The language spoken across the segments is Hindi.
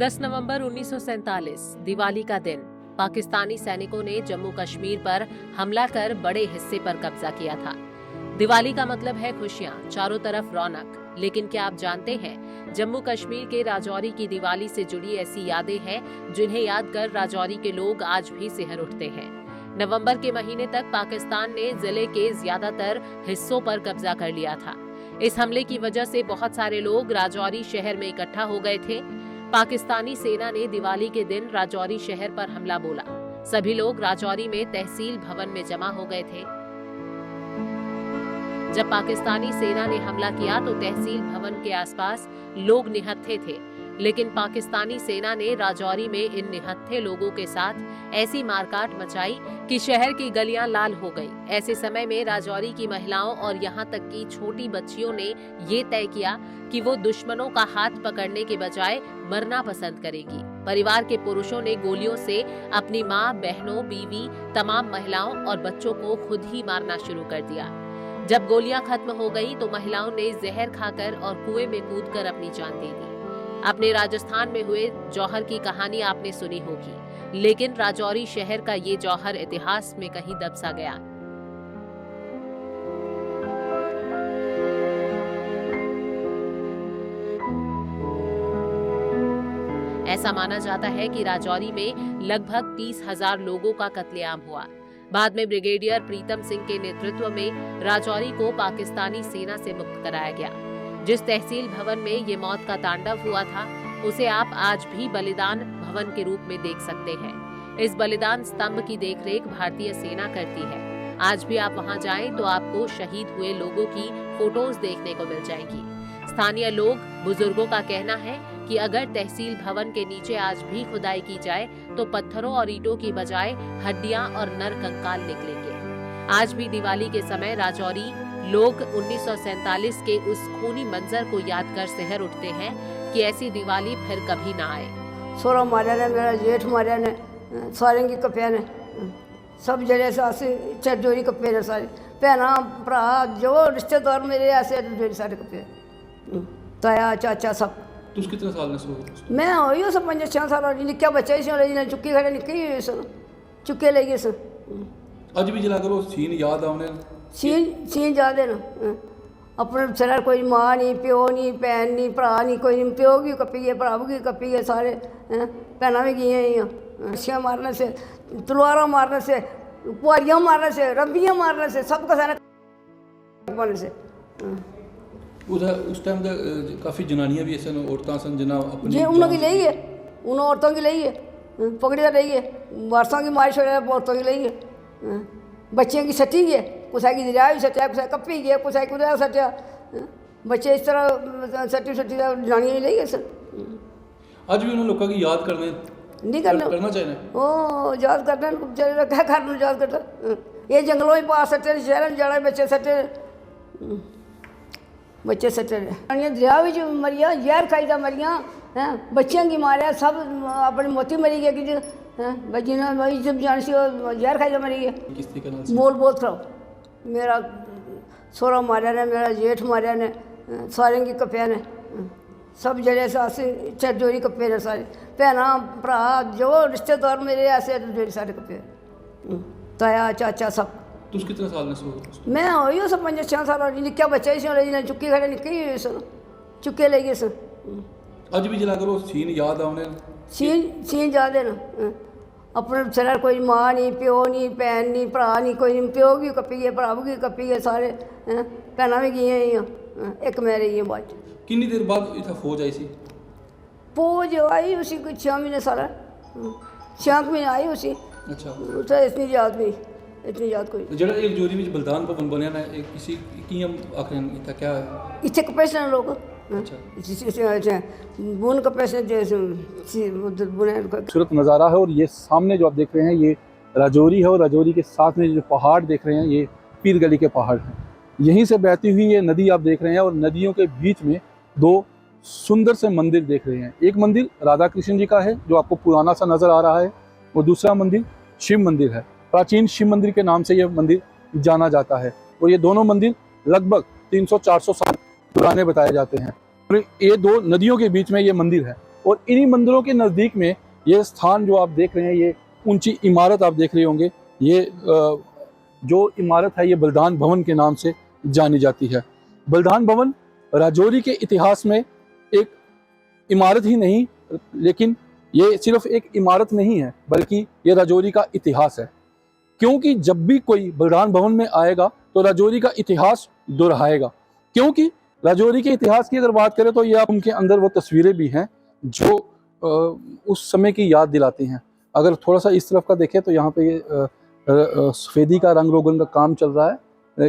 10 नवंबर 1947 दिवाली का दिन पाकिस्तानी सैनिकों ने जम्मू कश्मीर पर हमला कर बड़े हिस्से पर कब्जा किया था। दिवाली का मतलब है खुशियां, चारों तरफ रौनक। लेकिन क्या आप जानते हैं, जम्मू कश्मीर के राजौरी की दिवाली से जुड़ी ऐसी यादें हैं जिन्हें याद कर राजौरी के लोग आज भी सिहर उठते हैं। नवंबर के महीने तक पाकिस्तान ने जिले के ज्यादातर हिस्सों पर कब्जा कर लिया था। इस हमले की वजह से बहुत सारे लोग राजौरी शहर में इकट्ठा हो गए थे। पाकिस्तानी सेना ने दिवाली के दिन राजौरी शहर पर हमला बोला। सभी लोग राजौरी में तहसील भवन में जमा हो गए थे। जब पाकिस्तानी सेना ने हमला किया तो तहसील भवन के आसपास लोग निहत्थे थे, लेकिन पाकिस्तानी सेना ने राजौरी में इन निहत्थे लोगों के साथ ऐसी मारकाट मचाई कि शहर की गलियां लाल हो गई। ऐसे समय में राजौरी की महिलाओं और यहां तक कि छोटी बच्चियों ने ये तय किया कि वो दुश्मनों का हाथ पकड़ने के बजाय मरना पसंद करेगी। परिवार के पुरुषों ने गोलियों से अपनी माँ, बहनों, बीवी, तमाम महिलाओं और बच्चों को खुद ही मारना शुरू कर दिया। जब गोलियां खत्म हो गई तो महिलाओं ने जहर खाकर और कुएं में कूदकर अपनी जान दे दी। अपने राजस्थान में हुए जौहर की कहानी आपने सुनी होगी, लेकिन राजौरी शहर का ये जौहर इतिहास में कहीं दब सा गया। ऐसा माना जाता है कि राजौरी में लगभग 30,000 लोगों का कत्लेआम हुआ। बाद में ब्रिगेडियर प्रीतम सिंह के नेतृत्व में राजौरी को पाकिस्तानी सेना से मुक्त कराया गया। जिस तहसील भवन में ये मौत का तांडव हुआ था, उसे आप आज भी बलिदान भवन के रूप में देख सकते हैं। इस बलिदान स्तंभ की देखरेख भारतीय सेना करती है। आज भी आप वहां जाएं तो आपको शहीद हुए लोगों की फोटोज देखने को मिल जाएंगी। स्थानीय लोग, बुजुर्गों का कहना है कि अगर तहसील भवन के नीचे आज भी खुदाई की जाए तो पत्थरों और ईंटों की बजाय हड्डियां और नर कंकाल निकलेंगे। आज भी दिवाली के समय राजौरी लोग 1947 के उस खूनी मंजर को याद कर सिहर उठते हैं कि ऐसी दिवाली फिर कभी ना आए। सोरा मारिया ने, मेरा जेठ मारिया ने, सारे की कप्पिया ने, सब जड़े चरजोरी कप्पे ने, सारे भैन भरा जो रिश्तेदार मेरे ऐसे जोरी सारे कप्पे, ताया चाचा सब। तुस कितने साल ने सो? मैं होई उस 5-6 साल निक्का बच्चा ही चुक्की खड़े निक्की सन चुके ले गए सन। अज भी जला करो सीन याद आने सीन याद है ना। अपने सिर कोई माँ नहीं, प्यो नहीं, भैन नहीं, भरा नहीं, कोई नहीं। प्यो भी कप्पी गए, भरा भी कप्पी गए, सारे भैन भी गई। अशियाँ मारने से, तलवारा मारने से, कुआरियाँ मारने से, रब्बियाँ मारने से, सब का सारे से। उस टाइम काफ़ी जनानियाँ भी ऐसे औरतां सन जना अपनी जी उन्होंने की ली है, उन औरतों की ली है, पकड़ी तो रही है, वारसों की मार छोड़ औरतों की ली है, बच्चियों की सटी है, कुछ की दरिया भी सटिया, कुछ कप्पी गया, कुछ कुछ सटिया। बच्चे इस तरह सटी जनानियाँ ली है सर। अज भी उन्होंने लोगों की याद करने नहीं करना चाहिए। ओ याद करना क्या करना, याद करना। ये जंगलों में पास सटे, शहरों में जाना, बच्चे सटे, बच्चे सटे। दरिया भी मरिया, जहर खाई था मरिया, हैं बच्चियों की मारिया, सब अपनी मोती मरी गया कि बच्ची जब जान सी जहर खाई था मरी गया। मोल बोल था मेरा सोरा मारिया ने, मेरा जेठ मारिया ने, सारे की कप्पिया ने, सब जड़े चरजोरी कप्पे ने, सारे भैन भरा जो रिश्तेदार मेरे ऐसे जोरी सारे कप्पे, ताया चाचा सब। तुस कितने साल ने सो? मैं होई उस 5-6 साल निक्का बच्चा ही चुक्की खड़े निक्की सन चुके ले गए सन। अज भी जला करो सीन याद आने सीन याद है ना। अपने सिर कोई माँ नहीं, प्यो नहीं, भैन नहीं, भरा नहीं, कोई नहीं। प्यो भी कप्पी गए, भरा भी कप्पी गए, सारे भैन भी गई। एक मैं रही हूँ बाद। कितनी देर बाद इतना फौज आई सी? फौज आई उसी कोई 6 महीने सारा, 6 महीने आई उसी। अच्छा, तो इतनी याद नहीं, इतनी याद कोई। जो एक जोरी में बलिदान भवन बनया ना, किसी की हम आखिर क्या है इतने कपे लोग। अच्छा, बुन कपे खूबसूरत नज़ारा है। और ये सामने जो आप देख रहे हैं ये राजौरी है, और राजौरी के साथ में जो पहाड़ देख रहे हैं ये पीर गली के पहाड़ हैं। यहीं से बहती हुई ये नदी आप देख रहे हैं, और नदियों के बीच में 2 सुंदर से मंदिर देख रहे हैं। एक मंदिर राधा कृष्ण जी का है जो आपको पुराना सा नज़र आ रहा है, और दूसरा मंदिर शिव मंदिर है। प्राचीन शिव मंदिर के नाम से यह मंदिर जाना जाता है, और ये दोनों मंदिर लगभग 300-400 साल पुराने बताए जाते हैं। और ये 2 नदियों के बीच में ये मंदिर है। और इन्हीं मंदिरों के नज़दीक में ये स्थान जो आप देख रहे हैं, ये ऊंची इमारत आप देख रहे होंगे, ये जो इमारत है ये बलिदान भवन के नाम से जानी जाती है। बलिदान भवन राजौरी के इतिहास में एक इमारत ही नहीं, लेकिन ये सिर्फ एक इमारत नहीं है, बल्कि ये राजौरी का इतिहास है। क्योंकि जब भी कोई बलिदान भवन में आएगा तो राजौरी का इतिहास दोहराएगा। क्योंकि राजौरी के इतिहास की अगर बात करें तो ये आप उनके अंदर वो तस्वीरें भी हैं जो उस समय की याद दिलाती हैं। अगर थोड़ा सा इस तरफ का देखें तो यहाँ पे ये सफ़ेदी का रंग रोगन का काम चल रहा है,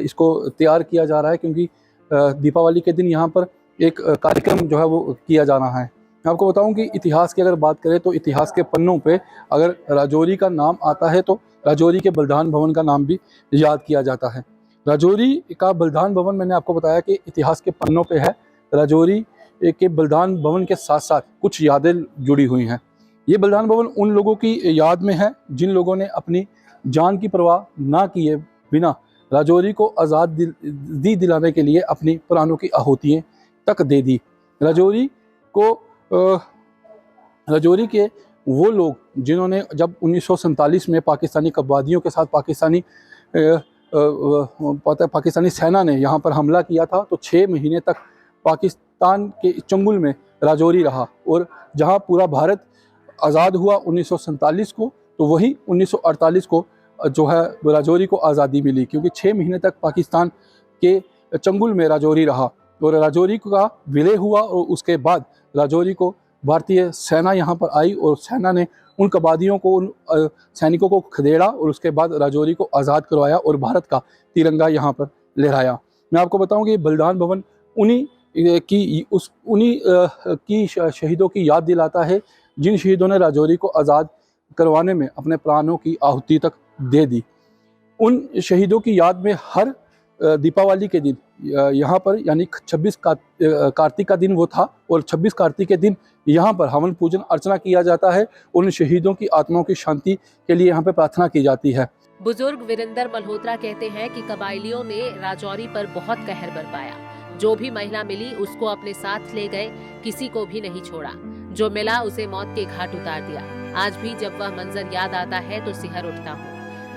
इसको तैयार किया जा रहा है, क्योंकि दीपावली के दिन यहाँ पर एक कार्यक्रम जो है वो किया जा रहा है। मैं आपको बताऊं कि इतिहास की अगर बात करें तो इतिहास के पन्नों पे अगर राजौरी का नाम आता है तो राजौरी के बलिदान भवन का नाम भी याद किया जाता है। राजौरी का बलिदान भवन, मैंने आपको बताया कि इतिहास के पन्नों पे है। राजौरी के बलिदान भवन के साथ साथ कुछ यादें जुड़ी हुई हैं। ये बलिदान भवन उन लोगों की याद में है जिन लोगों ने अपनी जान की परवाह ना किए बिना राजौरी को आज़ादी दिलाने के लिए अपनी प्राणों की आहुतियाँ तक दे दी। राजौरी के वो लोग जिन्होंने जब 1947 में पाकिस्तानी कब्बादियों के साथ पाकिस्तानी सेना ने यहाँ पर हमला किया था, तो 6 महीने तक पाकिस्तान के चंगुल में राजौरी रहा। और जहाँ पूरा भारत आज़ाद हुआ 1947 को, तो वही 1948 को जो है राजौरी को आज़ादी मिली, क्योंकि 6 महीने तक पाकिस्तान के चंगुल में राजौरी रहा और राजौरी का विलय हुआ। और उसके बाद राजौरी को भारतीय सेना यहाँ पर आई और सेना ने उन कबादियों को, उन सैनिकों को खदेड़ा और उसके बाद राजौरी को आज़ाद करवाया और भारत का तिरंगा यहाँ पर लहराया। मैं आपको बताऊँ कि बलिदान भवन उन्हीं की शहीदों की याद दिलाता है जिन शहीदों ने राजौरी को आज़ाद करवाने में अपने प्राणों की आहुति तक दे दी। उन शहीदों की याद में हर दीपावली के दिन यहाँ पर, यानी 26 कार्तिक का दिन वो था, और 26 कार्तिक के दिन यहाँ पर हवन पूजन अर्चना किया जाता है। उन शहीदों की आत्माओं की शांति के लिए यहाँ पे प्रार्थना की जाती है। बुजुर्ग वीरेंद्र मल्होत्रा कहते हैं कि कबायलियों ने राजौरी पर बहुत कहर बरपाया। जो भी महिला मिली उसको अपने साथ ले गए, किसी को भी नहीं छोड़ा। जो मिला उसे मौत के घाट उतार दिया। आज भी जब वह मंजर याद आता है तो सिहर उठता हूँ।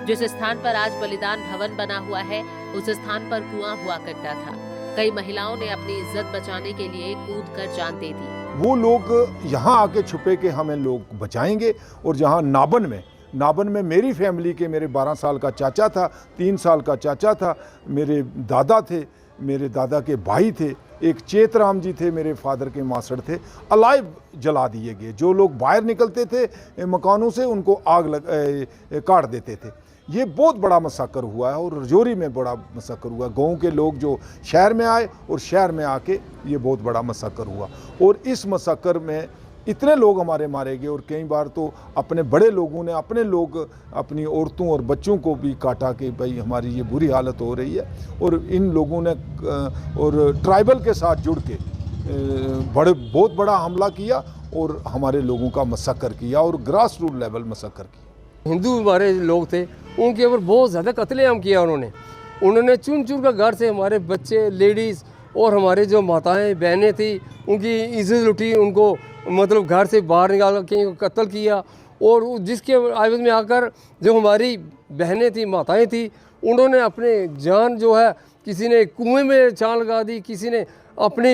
जिस स्थान पर आज बलिदान भवन बना हुआ है उस स्थान पर कुआं हुआ करता था। कई महिलाओं ने अपनी इज्जत बचाने के लिए कूद कर जान दे दी। वो लोग यहाँ आके छुपे के हमें लोग बचाएंगे। और जहाँ नाबन में मेरी फैमिली के, मेरे 12 साल का चाचा था, 3 साल का चाचा था, मेरे दादा थे, मेरे दादा के भाई थे, एक चेतराम जी थे, मेरे फादर के मासड़ थे, अलाइव जला दिए गए। जो लोग बाहर निकलते थे मकानों से उनको काट देते थे। ये बहुत बड़ा मसाकर हुआ है और राजौरी में बड़ा मसाकर हुआ। गाँव के लोग जो शहर में आए और शहर में आके ये बहुत बड़ा मसाकर हुआ। और इस मसाकर में इतने लोग हमारे मारे गए और कई बार तो अपने बड़े लोगों ने अपनी औरतों और बच्चों को भी काटा कि भाई हमारी ये बुरी हालत हो रही है। और इन लोगों ने और ट्राइबल के साथ जुड़ के बहुत बड़ा हमला किया और हमारे लोगों का मसाकर किया और ग्रास रूट लेवल मसाकर किया। हिंदू हमारे लोग थे, उनके ऊपर बहुत ज़्यादा कत्लेआम किया उन्होंने चुन चुन कर घर से हमारे बच्चे, लेडीज़ और हमारे जो माताएं बहनें थी उनकी इज्जत लुटी, उनको मतलब घर से बाहर निकाल के कत्ल किया। और जिसके आयवज में आकर जो हमारी बहनें थी, माताएं थी, उन्होंने अपने जान जो है, किसी ने कुएं में छाल लगा दी, किसी ने अपनी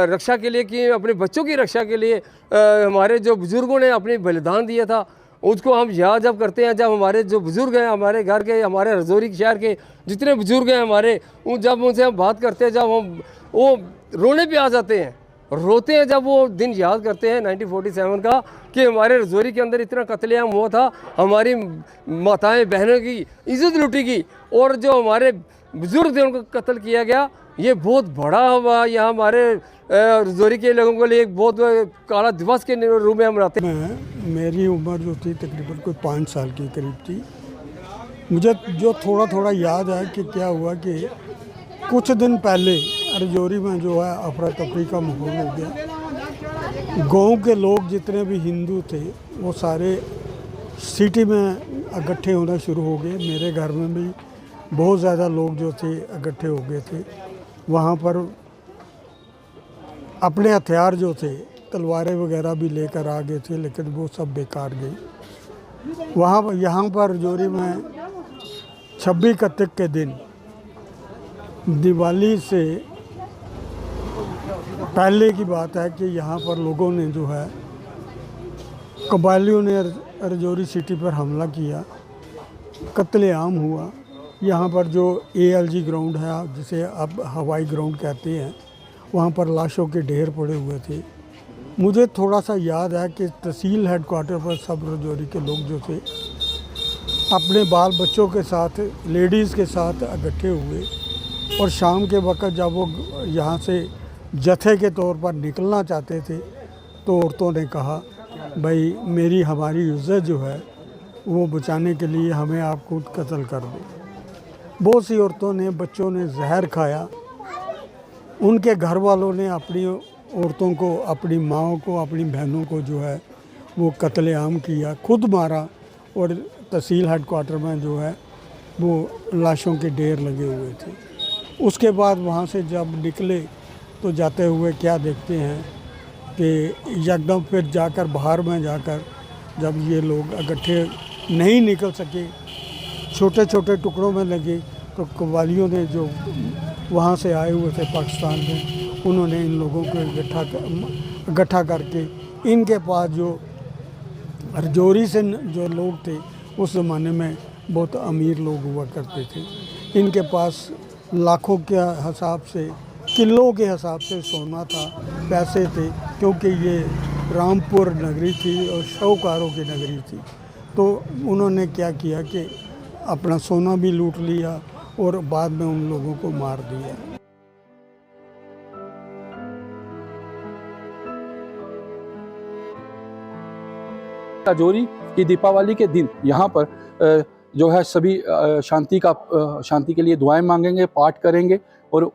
रक्षा के लिए की, अपने बच्चों की रक्षा के लिए हमारे जो बुज़ुर्गों ने अपनी बलिदान दिया था उसको हम याद जब करते हैं। जब हमारे जो बुज़ुर्ग हैं, हमारे घर के, हमारे राजौरी शहर के जितने बुज़ुर्ग हैं हमारे, जब उनसे हम बात करते हैं, जब हम वो रोने पे आ जाते हैं, रोते हैं जब वो दिन याद करते हैं 1947 का कि हमारे राजौरी के अंदर इतना कत्लेआम हुआ था, हमारी माताएं बहनों की इज्जत लुटी गई और जो हमारे बुज़ुर्ग थे उनको कत्ल किया गया। ये बहुत बड़ा हुआ। यहाँ हमारे राजौरी के लोगों के लिए एक बहुत काला दिवस के रूप में हम रहते हैं। मेरी उम्र जो थी तकरीबन कोई 5 साल की करीब थी। मुझे जो थोड़ा थोड़ा याद है कि क्या हुआ कि कुछ दिन पहले राजौरी में जो है अफरा तफरी का माहौल हो गया। गांव के लोग जितने भी हिंदू थे वो सारे सिटी में इकट्ठे होना शुरू हो गए। मेरे घर में भी बहुत ज़्यादा लोग जो थे इकट्ठे हो गए थे। वहाँ पर अपने हथियार जो थे तलवारें वगैरह भी लेकर आ गए थे, लेकिन वो सब बेकार गई। वहाँ यहाँ पर रजौरी में 26 कार्तिक के दिन दिवाली से पहले की बात है कि यहाँ पर लोगों ने जो है कबायलियों ने रजौरी सिटी पर हमला किया, कत्लेआम हुआ। यहाँ पर जो ALG ग्राउंड है, जिसे अब हवाई ग्राउंड कहते हैं, वहाँ पर लाशों के ढेर पड़े हुए थे। मुझे थोड़ा सा याद है कि तहसील हेडक्वार्टर पर सब रजौरी के लोग जो थे अपने बाल बच्चों के साथ, लेडीज़ के साथ इकट्ठे हुए, और शाम के वक्त जब वो यहाँ से जत्थे के तौर पर निकलना चाहते थे तो औरतों ने कहा, भाई हमारी इज्जत जो है वो बचाने के लिए हमें आप खुद कत्ल कर दो। बहुत सी औरतों ने, बच्चों ने जहर खाया। उनके घर वालों ने अपनी औरतों को, अपनी माँओं को, अपनी बहनों को जो है वो कत्लेआम किया, खुद मारा, और तहसील हेडक्वार्टर में जो है वो लाशों के ढेर लगे हुए थे। उसके बाद वहाँ से जब निकले तो जाते हुए क्या देखते हैं कि एकदम फिर जाकर बाहर में जाकर जब ये लोग इकट्ठे नहीं निकल सके, छोटे छोटे टुकड़ों में लगे, तो कबायलियों ने जो वहाँ से आए हुए थे पाकिस्तान में, उन्होंने इन लोगों को इकट्ठा करके, इनके पास जो रजौरी से जो लोग थे उस ज़माने में बहुत अमीर लोग हुआ करते थे, इनके पास लाखों के हिसाब से, किलों के हिसाब से सोना था, पैसे थे, क्योंकि ये रामपुर नगरी थी और शाहूकारों की नगरी थी। तो उन्होंने क्या किया कि अपना सोना भी लूट लिया और बाद में उन लोगों को मार दिया। रजौरी की दीपावली के दिन यहाँ पर जो है सभी शांति के लिए दुआएं मांगेंगे, पाठ करेंगे, और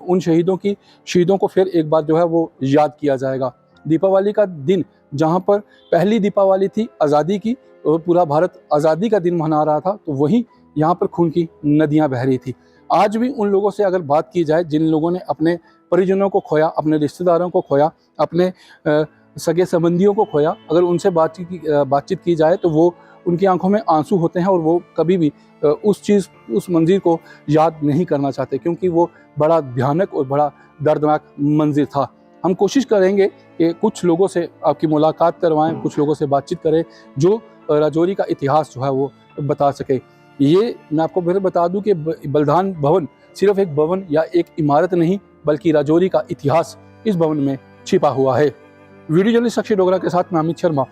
उन शहीदों को फिर एक बार जो है वो याद किया जाएगा। दीपावली का दिन जहाँ पर पहली दीपावली थी आज़ादी की, और पूरा भारत आज़ादी का दिन मना रहा था, तो वहीं यहाँ पर खून की नदियाँ बह रही थी। आज भी उन लोगों से अगर बात की जाए जिन लोगों ने अपने परिजनों को खोया, अपने रिश्तेदारों को खोया, अपने सगे संबंधियों को खोया, अगर उनसे बातचीत की जाए तो वो, उनकी आंखों में आंसू होते हैं, और वो कभी भी उस मंजिल को याद नहीं करना चाहते, क्योंकि वो बड़ा भयानक और बड़ा दर्दनाक मंजिल था। हम कोशिश करेंगे कि कुछ लोगों से आपकी मुलाकात करवाएं, कुछ लोगों से बातचीत करें जो रजौरी का इतिहास जो है वो बता सके। ये मैं आपको फिर बता दूं कि बलिदान भवन सिर्फ एक भवन या एक इमारत नहीं, बल्कि रजौरी का इतिहास इस भवन में छिपा हुआ है। वीडियो जर्नलिस्ट साक्षी डोगरा के साथ मैं अमित शर्मा,